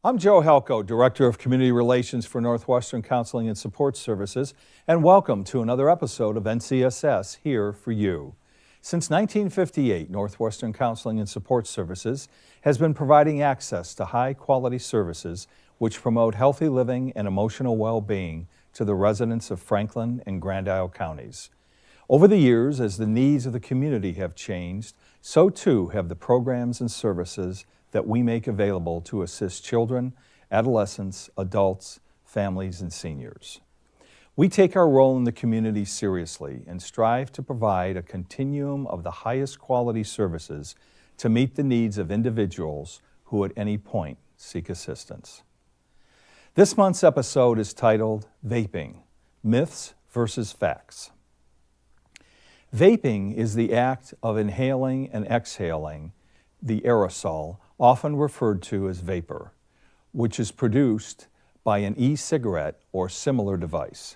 I'm Joe Halko, Director of Community Relations for Northwestern Counseling and Support Services, and welcome to another episode of NCSS Here for You. Since 1958, Northwestern Counseling and Support Services has been providing access to high-quality services which promote healthy living and emotional well-being to the residents of Franklin and Grand Isle counties. Over the years, as the needs of the community have changed, so too have the programs and services that we make available to assist children, adolescents, adults, families, and seniors. We take our role in the community seriously and strive to provide a continuum of the highest quality services to meet the needs of individuals who at any point seek assistance. This month's episode is titled Vaping, Myths versus Facts. Vaping is the act of inhaling and exhaling the aerosol, often referred to as vapor, which is produced by an e-cigarette or similar device.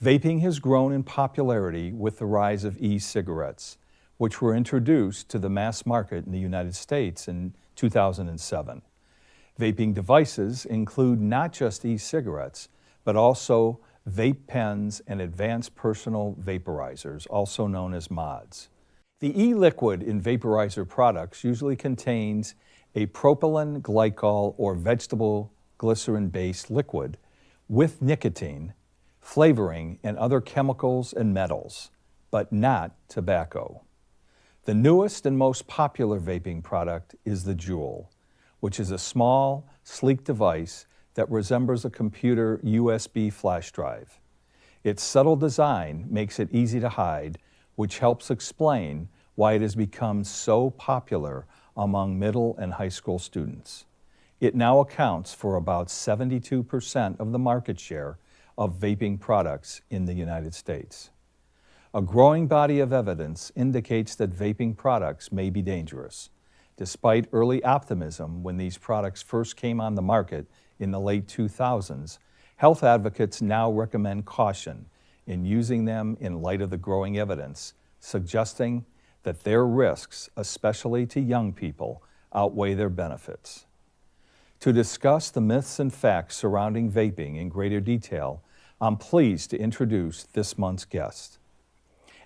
Vaping has grown in popularity with the rise of e-cigarettes, which were introduced to the mass market in the United States in 2007. Vaping devices include not just e-cigarettes, but also vape pens and advanced personal vaporizers, also known as mods. The e-liquid in vaporizer products usually contains a propylene glycol or vegetable glycerin-based liquid with nicotine, flavoring, and other chemicals and metals, but not tobacco. The newest and most popular vaping product is the JUUL, which is a small, sleek device that resembles a computer USB flash drive. Its subtle design makes it easy to hide, which helps explain why it has become so popular among middle and high school students. It now accounts for about 72% of the market share of vaping products in the United States. A growing body of evidence indicates that vaping products may be dangerous. Despite early optimism when these products first came on the market in the late 2000s, health advocates now recommend caution in using them in light of the growing evidence, suggesting that their risks, especially to young people, outweigh their benefits. To discuss the myths and facts surrounding vaping in greater detail, I'm pleased to introduce this month's guest.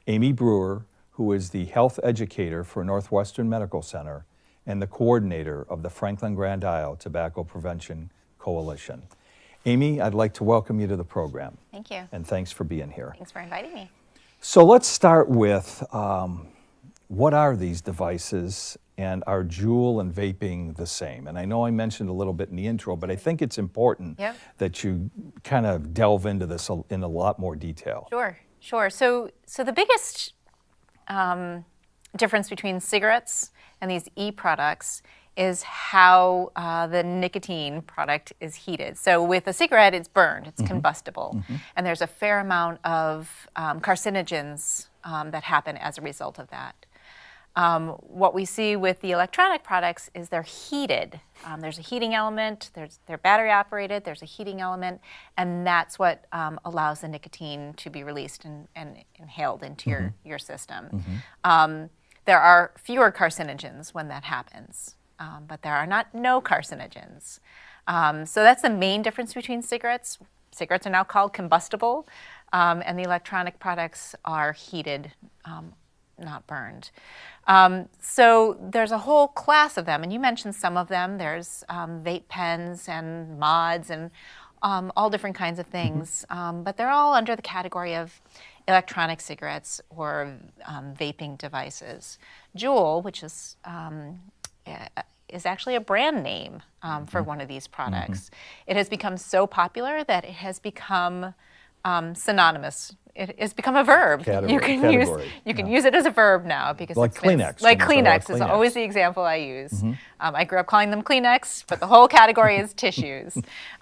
Amy Brewer, who is the Health Educator for Northwestern Medical Center and the coordinator of the Franklin Grand Isle Tobacco Prevention Coalition. Amy, I'd like to welcome you to the program. Thank you. And thanks for being here. Thanks for inviting me. So let's start with what are these devices, and are JUUL and vaping the same? And I know I mentioned a little bit in the intro, but I think it's important that you kind of delve into this in a lot more detail. Sure. So the biggest difference between cigarettes and these e-products is how the nicotine product is heated. So with a cigarette, it's burned, it's combustible, and there's a fair amount of carcinogens that happen as a result of that. What we see with the electronic products is they're heated. There's a heating element, they're battery operated, there's a heating element, and that's what allows the nicotine to be released and inhaled into your system. There are fewer carcinogens when that happens, but there are no carcinogens. So that's the main difference between cigarettes. Cigarettes are now called combustible, and the electronic products are heated, not burned. So there's a whole class of them, and you mentioned some of them. There's vape pens and mods and all different kinds of things, but they're all under the category of electronic cigarettes or vaping devices. JUUL, which is actually a brand name for one of these products. It has become so popular that it has become synonymous. It has become a verb. You can use it as a verb now because like Kleenex. Like Kleenex is always the example I use. I grew up calling them Kleenex, but the whole category is tissues.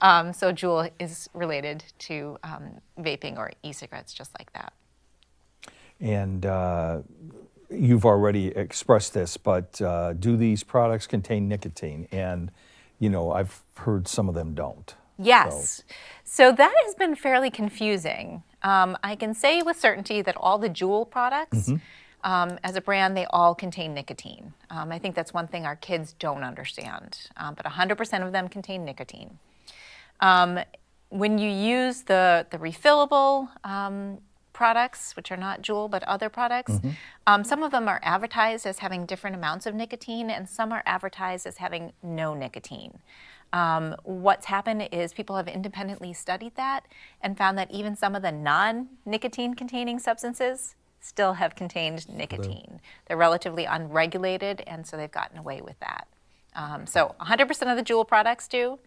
So JUUL is related to vaping or e-cigarettes, just like that. And you've already expressed this, but do these products contain nicotine? And I've heard some of them don't. Yes. So that has been fairly confusing. I can say with certainty that all the JUUL products As a brand, they all contain nicotine. I think that's one thing our kids don't understand, but 100% of them contain nicotine. When you use the refillable products, which are not JUUL but other products, some of them are advertised as having different amounts of nicotine, and some are advertised as having no nicotine. What's happened is people have independently studied that and found that even some of the non-nicotine containing substances still have contained nicotine. They're relatively unregulated, and so they've gotten away with that. So 100% of the JUUL products do,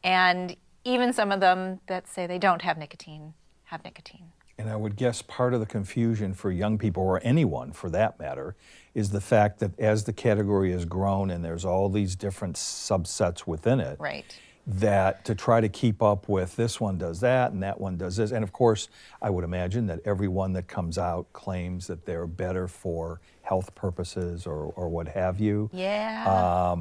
and even some of them that say they don't have nicotine have nicotine. And I would guess part of the confusion for young people, or anyone for that matter, is the fact that as the category has grown and there's all these different subsets within it, Right. that to try to keep up with this one does that and that one does this. And of course, I would imagine that every one that comes out claims that they're better for health purposes or what have you. Yeah.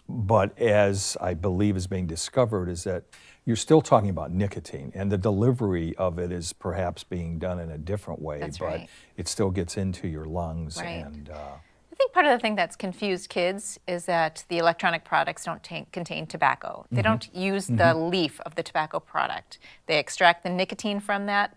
But as I believe is being discovered is that you're still talking about nicotine, and the delivery of it is perhaps being done in a different way, That's but right. it still gets into your lungs. Right. And I think part of the thing that's confused kids is that the electronic products don't contain tobacco. They don't use the leaf of the tobacco product. They extract the nicotine from that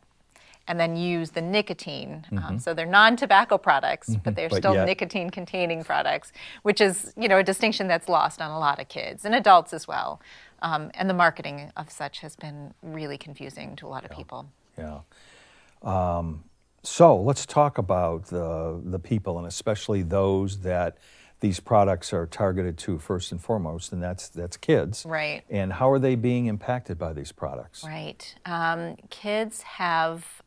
and then use the nicotine. So they're non-tobacco products, but they're But still yet- nicotine-containing products, which is, a distinction that's lost on a lot of kids and adults as well. And the marketing of such has been really confusing to a lot of people. yeah. So let's talk about the people, and especially those that these products are targeted to first and foremost, and that's kids. Right. And how are they being impacted by these products? Right. Kids have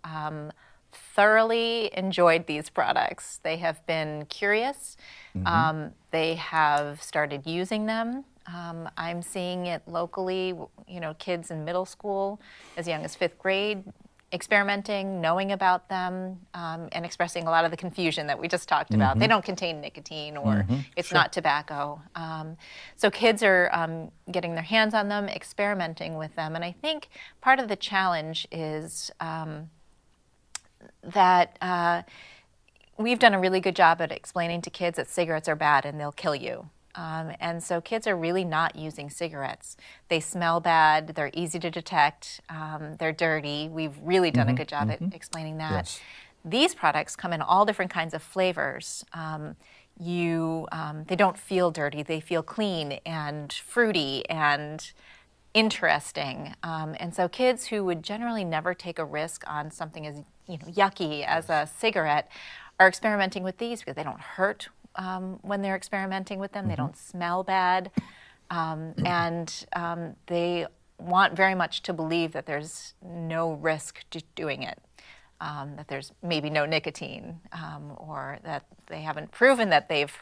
thoroughly enjoyed these products. They have been curious. They have started using them. I'm seeing it locally, kids in middle school as young as 5th grade, experimenting, knowing about them, and expressing a lot of the confusion that we just talked about. They don't contain nicotine, or it's not tobacco. So kids are getting their hands on them, experimenting with them. And I think part of the challenge is that we've done a really good job at explaining to kids that cigarettes are bad and they'll kill you. And so kids are really not using cigarettes. They smell bad, they're easy to detect, they're dirty. We've really done a good job at explaining that. Yes. These products come in all different kinds of flavors. They don't feel dirty, they feel clean and fruity and interesting. And so kids who would generally never take a risk on something as yucky as a cigarette are experimenting with these because they don't hurt when they're experimenting with them. They don't smell bad. And they want very much to believe that there's no risk to doing it, that there's maybe no nicotine, or that they haven't proven that they've,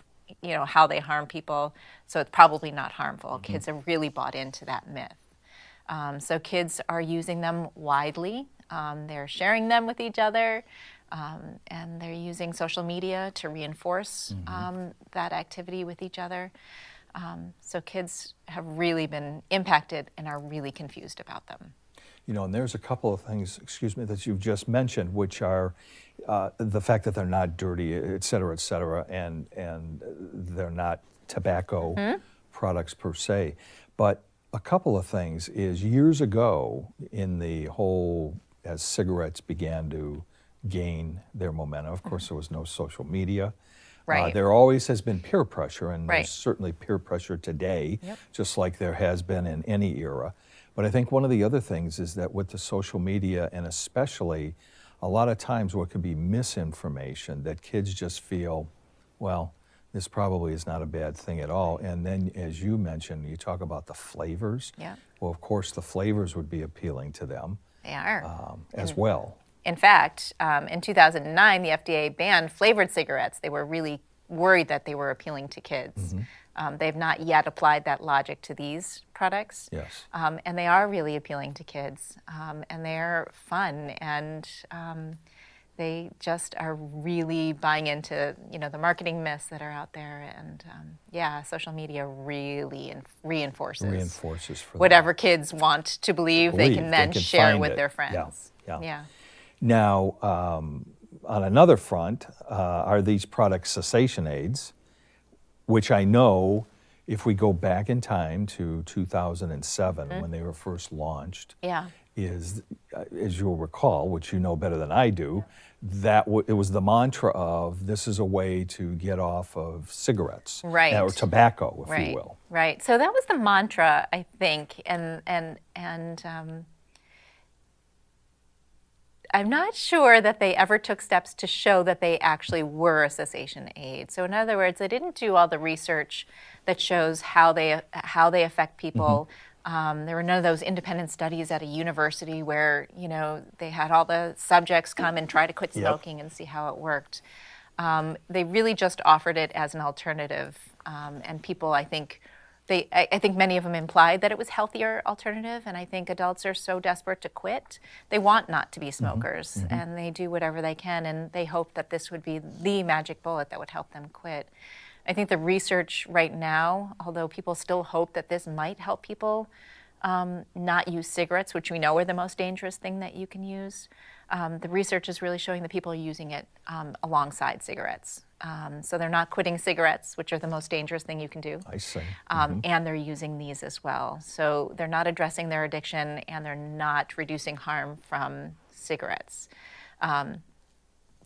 how they harm people, so it's probably not harmful. Kids have really bought into that myth. So kids are using them widely. They're sharing them with each other. And they're using social media to reinforce that activity with each other. So kids have really been impacted and are really confused about them. And there's a couple of things, that you've just mentioned, which are the fact that they're not dirty, et cetera, and they're not tobacco products per se. But a couple of things is years ago in the whole, as cigarettes began to gain their momentum. Of course, there was no social media. Right. There always has been peer pressure, and Right. there's certainly peer pressure today, Yep. just like there has been in any era. But I think one of the other things is that with the social media, and especially a lot of times what could be misinformation, that kids just feel, well, this probably is not a bad thing at all. And then, as you mentioned, you talk about the flavors. Yeah. Well, of course, the flavors would be appealing to them They are. as well. In fact, in 2009, the FDA banned flavored cigarettes. They were really worried that they were appealing to kids. They've not yet applied that logic to these products. Yes. And they are really appealing to kids. And they're fun. And they just are really buying into, the marketing myths that are out there. And social media really reinforces For whatever kids want to believe they can then share find with it. their friends. Yeah. Yeah. Now, on another front are these products cessation aids, which I know if we go back in time to 2007 when they were first launched, Yeah. is, as you'll recall, which you know better than I do, that it was the mantra of this is a way to get off of cigarettes, Right. or tobacco, if Right. you will. Right. So that was the mantra, I think, and I'm not sure that they ever took steps to show that they actually were a cessation aid. So in other words, they didn't do all the research that shows how they affect people. There were none of those independent studies at a university where, you know, they had all the subjects come and try to quit smoking and see how it worked. They really just offered it as an alternative, and people, I think many of them implied that it was healthier alternative, and I think adults are so desperate to quit. They want not to be smokers, and they do whatever they can, and they hope that this would be the magic bullet that would help them quit. I think the research right now, although people still hope that this might help people not use cigarettes, which we know are the most dangerous thing that you can use, the research is really showing that people are using it alongside cigarettes. So they're not quitting cigarettes, which are the most dangerous thing you can do. I see. And they're using these as well. So they're not addressing their addiction, and they're not reducing harm from cigarettes.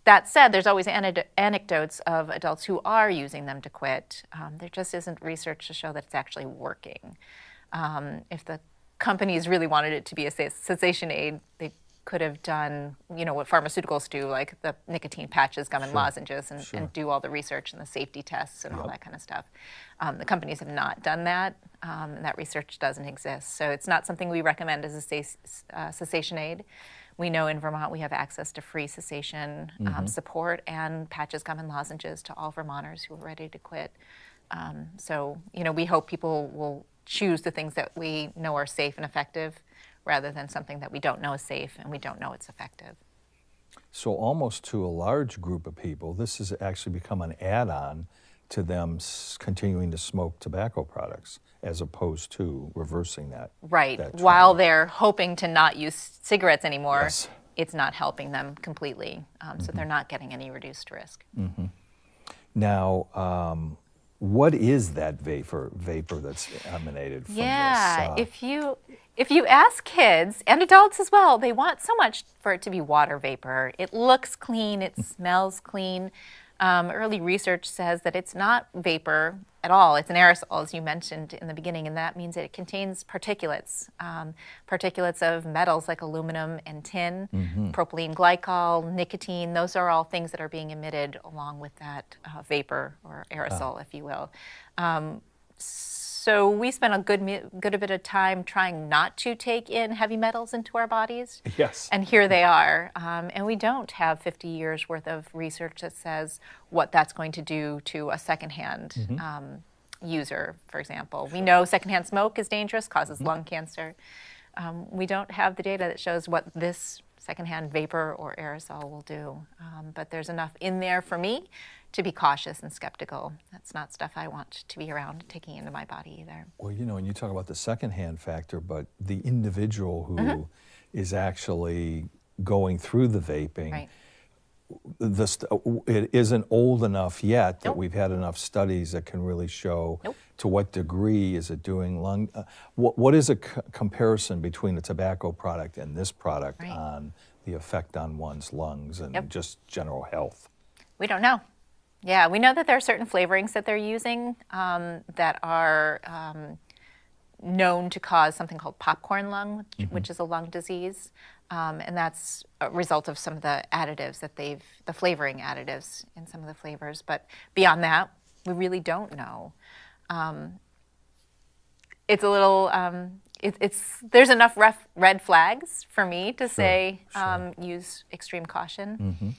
That said, there's always anecdotes of adults who are using them to quit. There just isn't research to show that it's actually working. If the companies really wanted it to be a cessation aid, they could have done, you know, what pharmaceuticals do, like the nicotine patches, gum and lozenges, and do all the research and the safety tests and all that kind of stuff. The companies have not done that, and that research doesn't exist. So it's not something we recommend as a cessation aid. We know in Vermont we have access to free cessation support and patches, gum, and lozenges to all Vermonters who are ready to quit. So, you know, we hope people will choose the things that we know are safe and effective rather than something that we don't know is safe and we don't know it's effective. So almost to a large group of people, this has actually become an add-on to them continuing to smoke tobacco products as opposed to reversing that. Right. That While they're hoping to not use cigarettes anymore, Yes. it's not helping them completely. So they're not getting any reduced risk. Now, what is that vapor that's emanated from this? If you ask kids and adults as well, they want so much for it to be water vapor. It looks clean, it smells clean. Early research says that it's not vapor at all. It's an aerosol, as you mentioned in the beginning, and that means that it contains particulates, particulates of metals like aluminum and tin, propylene, glycol, nicotine. Those are all things that are being emitted along with that vapor or aerosol, if you will. So we spent a good bit of time trying not to take in heavy metals into our bodies. Yes. And here they are. And we don't have 50 years worth of research that says what that's going to do to a secondhand user, for example. We know secondhand smoke is dangerous, causes lung cancer. We don't have the data that shows what this secondhand vapor or aerosol will do. But there's enough in there for me to be cautious and skeptical. That's not stuff I want to be around taking into my body either. Well, you know, and you talk about the secondhand factor, but the individual who is actually going through the vaping, it isn't old enough yet that we've had enough studies that can really show to what degree is it doing lung. What is a comparison between a tobacco product and this product on the effect on one's lungs and just general health? We don't know. Yeah, we know that there are certain flavorings that they're using that are known to cause something called popcorn lung, which is a lung disease. And that's a result of some of the additives that the flavoring additives in some of the flavors. But beyond that, we really don't know. It's a little, there's enough red flags for me to say use extreme caution.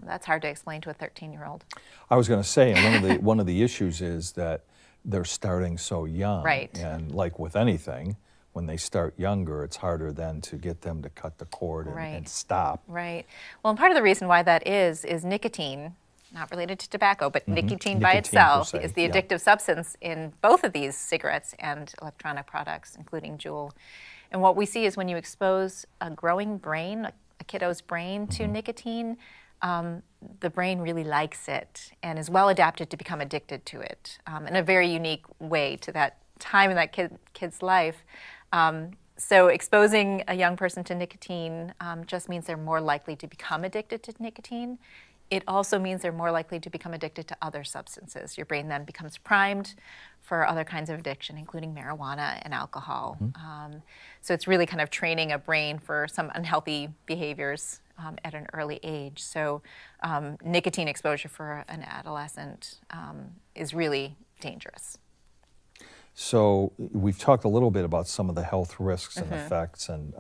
That's hard to explain to a 13-year-old. I was going to say, and one of the issues is that they're starting so young. Right. And like with anything, when they start younger, it's harder then to get them to cut the cord and stop. Right. Well, and part of the reason why that is nicotine, not related to tobacco, but nicotine by itself is the addictive substance in both of these cigarettes and electronic products, including JUUL. And what we see is when you expose a growing brain, a kiddo's brain, to nicotine, the brain really likes it and is well adapted to become addicted to it in a very unique way to that time in that kid's life. So exposing a young person to nicotine just means they're more likely to become addicted to nicotine. It also means they're more likely to become addicted to other substances. Your brain then becomes primed for other kinds of addiction, including marijuana and alcohol. So it's really kind of training a brain for some unhealthy behaviors at an early age. So nicotine exposure for an adolescent is really dangerous. So we've talked a little bit about some of the health risks and effects and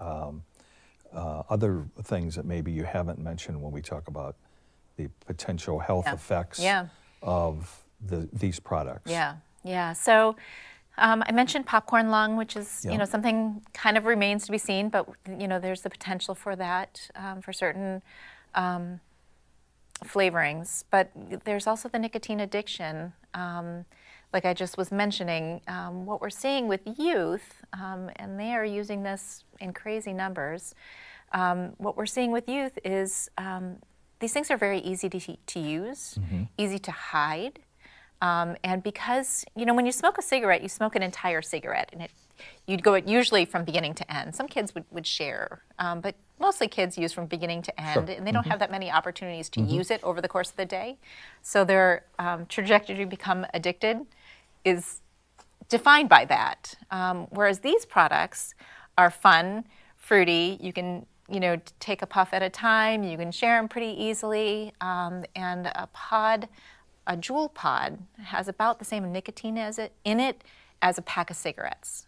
other things that maybe you haven't mentioned when we talk about the potential health effects of these products. Yeah. So I mentioned popcorn lung, which is something kind of remains to be seen, but there's the potential for that for certain flavorings. But there's also the nicotine addiction. Like I just was mentioning, what we're seeing with youth, and they are using this in crazy numbers, what we're seeing with youth is these things are very easy to use, easy to hide. And because, when you smoke a cigarette, you smoke an entire cigarette, and you'd go usually from beginning to end. Some kids would share, but mostly kids use from beginning to end, and they don't have that many opportunities to use it over the course of the day. So their trajectory to become addicted is defined by that. Whereas these products are fun, fruity. You can, take a puff at a time. You can share them pretty easily. And a JUUL pod has about the same nicotine in it as a pack of cigarettes.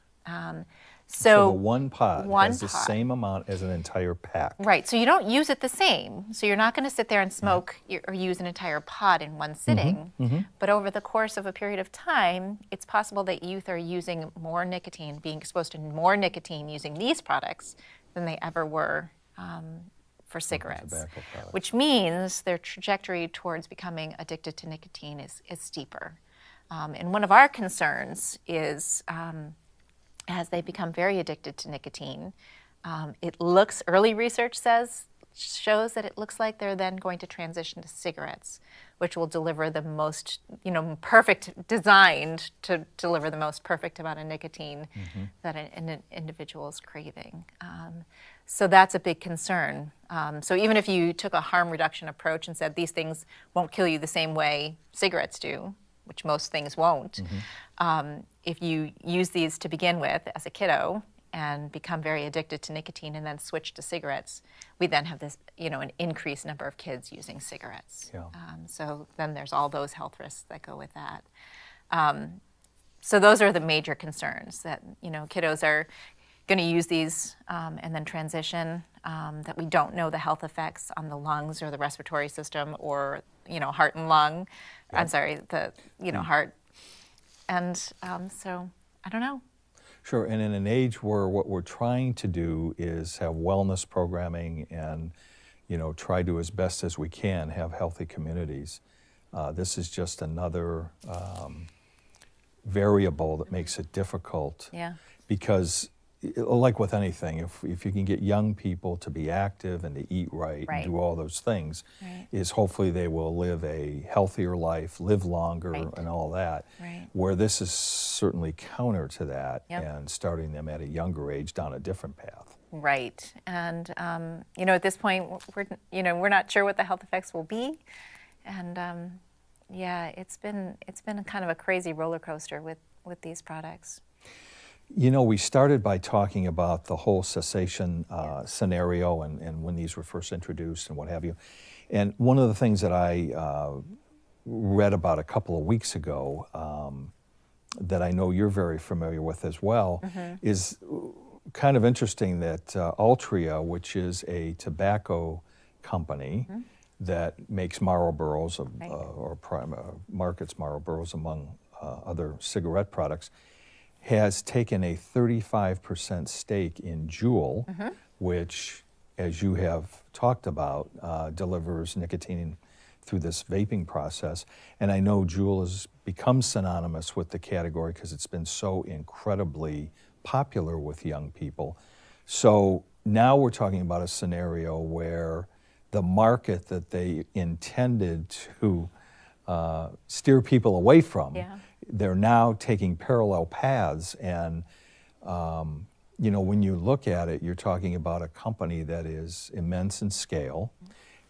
So the one pod has the same amount as an entire pack. Right, so you don't use it the same. So you're not going to sit there and smoke or use an entire pod in one sitting. But over the course of a period of time, it's possible that youth are using more nicotine, being exposed to more nicotine using these products than they ever were for cigarettes, which means their trajectory towards becoming addicted to nicotine is steeper. And one of our concerns is as they become very addicted to nicotine, early research shows that it looks like they're then going to transition to cigarettes, which will deliver the most, designed to deliver the most perfect amount of nicotine that an individual is craving. So that's a big concern. So even if you took a harm reduction approach and said these things won't kill you the same way cigarettes do, which most things won't, if you use these to begin with as a kiddo and become very addicted to nicotine and then switch to cigarettes, we then have this, an increased number of kids using cigarettes. So then there's all those health risks that go with that. So those are the major concerns that, kiddos are going to use these and then transition, that we don't know the health effects on the lungs or the respiratory system or, heart and lung. I'm sorry, the, heart. And so I don't know. Sure, and in an age where what we're trying to do is have wellness programming and, try to as best as we can have healthy communities, this is just another variable that makes it difficult. Because like with anything, if you can get young people to be active and to eat right and do all those things, is hopefully they will live a healthier life, live longer and all that. Where this is certainly counter to that and starting them at a younger age down a different path. Right, and at this point, we're not sure what the health effects will be, and it's been kind of a crazy roller coaster with these products. We started by talking about the whole cessation scenario and when these were first introduced and what have you. And one of the things that I read about a couple of weeks ago that I know you're very familiar with as well is kind of interesting that Altria, which is a tobacco company that makes Marlboros or markets Marlboros among other cigarette products, has taken a 35% stake in JUUL, which, as you have talked about, delivers nicotine through this vaping process. And I know JUUL has become synonymous with the category because it's been so incredibly popular with young people. So now we're talking about a scenario where the market that they intended to steer people away from, they're now taking parallel paths. And, you know, when you look at it, you're talking about a company that is immense in scale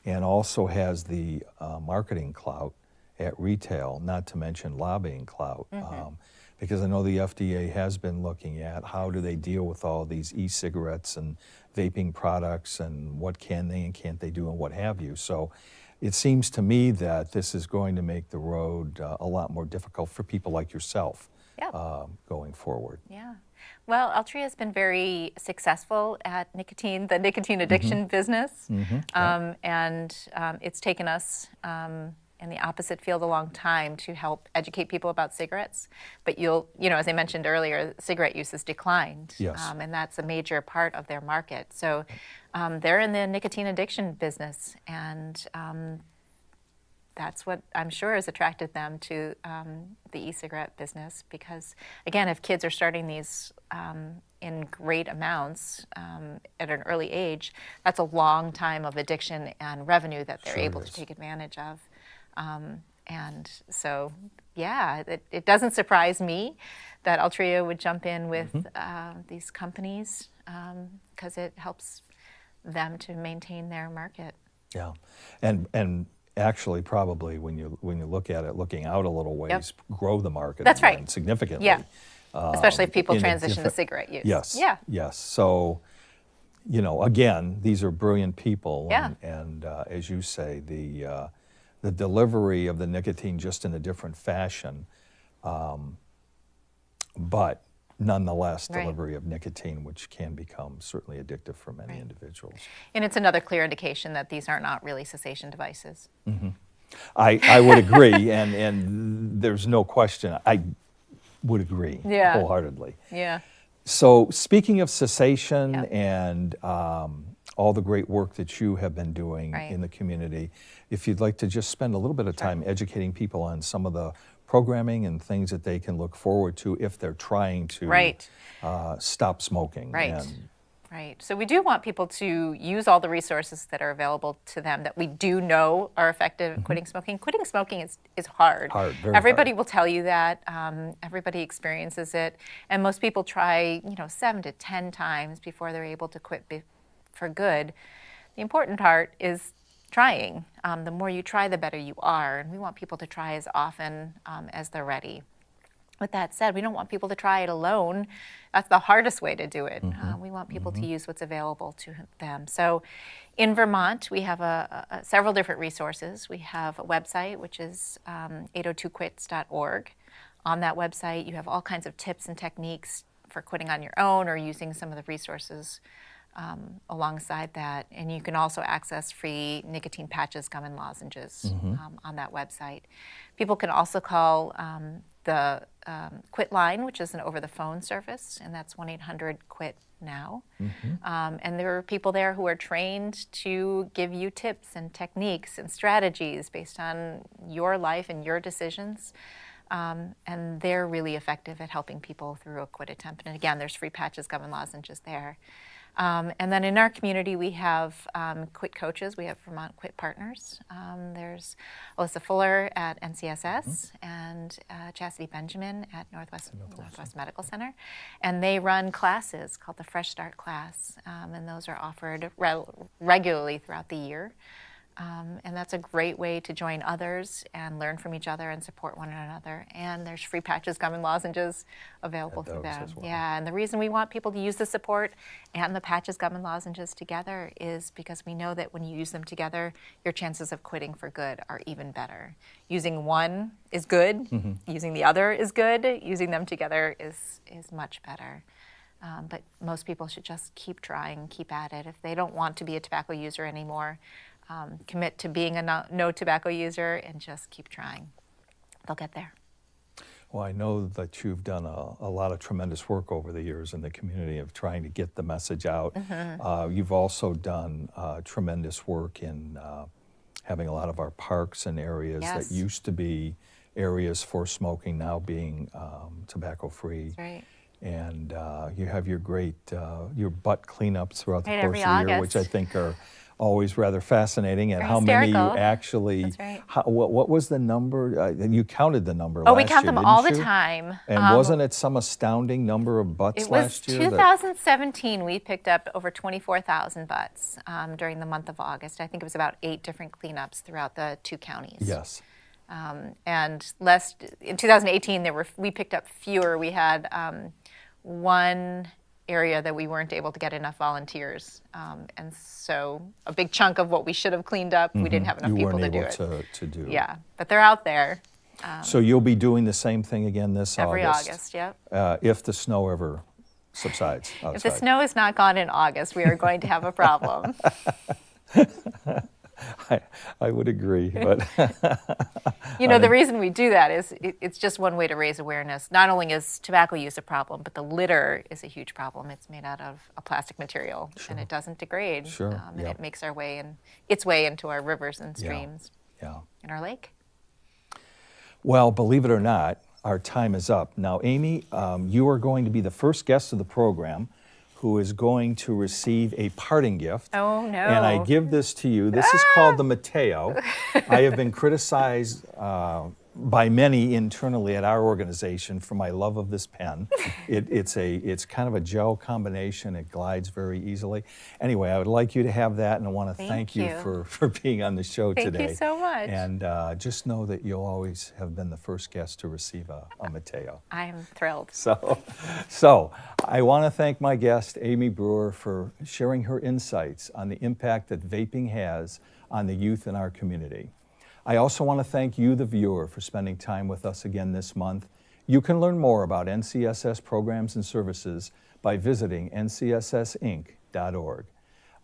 and also has the marketing clout at retail, not to mention lobbying clout. Because I know the FDA has been looking at how do they deal with all these e-cigarettes and vaping products and what can they and can't they do and what have you. So it seems to me that this is going to make the road a lot more difficult for people like yourself going forward. Yeah. Well, Altria has been very successful at nicotine, the nicotine addiction business, and it's taken us in the opposite field a long time to help educate people about cigarettes. But you know, as I mentioned earlier, cigarette use has declined, and that's a major part of their market. So they're in the nicotine addiction business, and that's what I'm sure has attracted them to the e-cigarette business, because again, if kids are starting these in great amounts at an early age, that's a long time of addiction and revenue that they're able to take advantage of. And so, yeah, it doesn't surprise me that Altria would jump in with these companies because it helps them to maintain their market. Yeah, and actually, probably when you look at it, looking out a little ways, grow the market. That's right. Significantly. Yeah, especially if people transition to cigarette use. Yes. Yeah. Yes. So, you know, again, these are brilliant people, Yeah. and as you say, the delivery of the nicotine just in a different fashion, but nonetheless delivery of nicotine, which can become certainly addictive for many individuals. And it's another clear indication that these are not really cessation devices. I would agree, and there's no question. I would agree wholeheartedly. Yeah. So speaking of cessation and all the great work that you have been doing in the community, if you'd like to just spend a little bit of time educating people on some of the programming and things that they can look forward to if they're trying to stop smoking. Right. So we do want people to use all the resources that are available to them that we do know are effective at quitting smoking. Quitting smoking is hard. Everybody will tell you that. Everybody experiences it. And most people try, 7 to 10 times before they're able to quit for good. The important part is trying. The more you try, the better you are. And we want people to try as often as they're ready. With that said, we don't want people to try it alone. That's the hardest way to do it. We want people to use what's available to them. So in Vermont, we have several different resources. We have a website, which is 802quits.org. On that website, you have all kinds of tips and techniques for quitting on your own or using some of the resources alongside that. And you can also access free nicotine patches, gum, and lozenges on that website. People can also call the Quit line, which is an over-the-phone service, and that's 1-800-QUIT-NOW. And there are people there who are trained to give you tips and techniques and strategies based on your life and your decisions. And they're really effective at helping people through a quit attempt. And again, there's free patches, gum, and lozenges there. And then in our community, we have quit coaches. We have Vermont Quit Partners. There's Alyssa Fuller at NCSS and Chastity Benjamin at Northwestern Medical Center. And they run classes called the Fresh Start class. And those are offered regularly throughout the year. And that's a great way to join others and learn from each other and support one another. And there's free patches, gum, and lozenges available through them. Yeah, and the reason we want people to use the support and the patches, gum, and lozenges together is because we know that when you use them together, your chances of quitting for good are even better. Using one is good. Using the other is good. Using them together is much better. But most people should just keep trying, keep at it. If they don't want to be a tobacco user anymore, commit to being a no tobacco user and just keep trying. They'll get there. Well, I know that you've done a lot of tremendous work over the years in the community of trying to get the message out. You've also done tremendous work in having a lot of our parks and areas that used to be areas for smoking now being tobacco-free. That's right. And you have your great your butt cleanups throughout the course of the year, which I think are always rather fascinating, and They're how many you hysterical. actually. That's right. What was the number? You counted the number. Oh, last we count year, them all the didn't you? time. And wasn't it some astounding number of butts It was last year? 2017. We picked up over 24,000 butts during the month of August. I think it was about 8 different cleanups throughout the 2 counties. Yes. And in 2018, we picked up fewer. We had one area that we weren't able to get enough volunteers, and so a big chunk of what we should have cleaned up, we didn't have enough people to do it. You weren't able to do. Yeah, but they're out there. So you'll be doing the same thing again this Every August? August, yep. If the snow ever subsides outside. If the snow is not gone in August, we are going to have a problem. I would agree, but The reason we do that is it's just one way to raise awareness. Not only is tobacco use a problem, but the litter is a huge problem. It's made out of a plastic material, and it doesn't degrade. Sure, And it makes its way into our rivers and streams and our lake. Well, believe it or not, our time is up. Now, Amy, you are going to be the first guest of the program who is going to receive a parting gift. Oh, no. And I give this to you. This is called the Mateo. I have been criticized by many internally at our organization for my love of this pen. It's kind of a gel combination. It glides very easily. Anyway, I would like you to have that, and I want to thank you for being on the show today. Thank you so much. And just know that you'll always have been the first guest to receive a Mateo. I am thrilled. So I want to thank my guest, Amy Brewer, for sharing her insights on the impact that vaping has on the youth in our community. I also want to thank you, the viewer, for spending time with us again this month. You can learn more about NCSS programs and services by visiting ncssinc.org.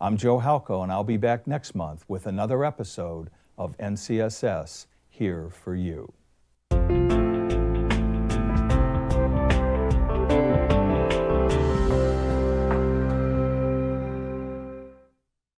I'm Joe Halko, and I'll be back next month with another episode of NCSS Here for You.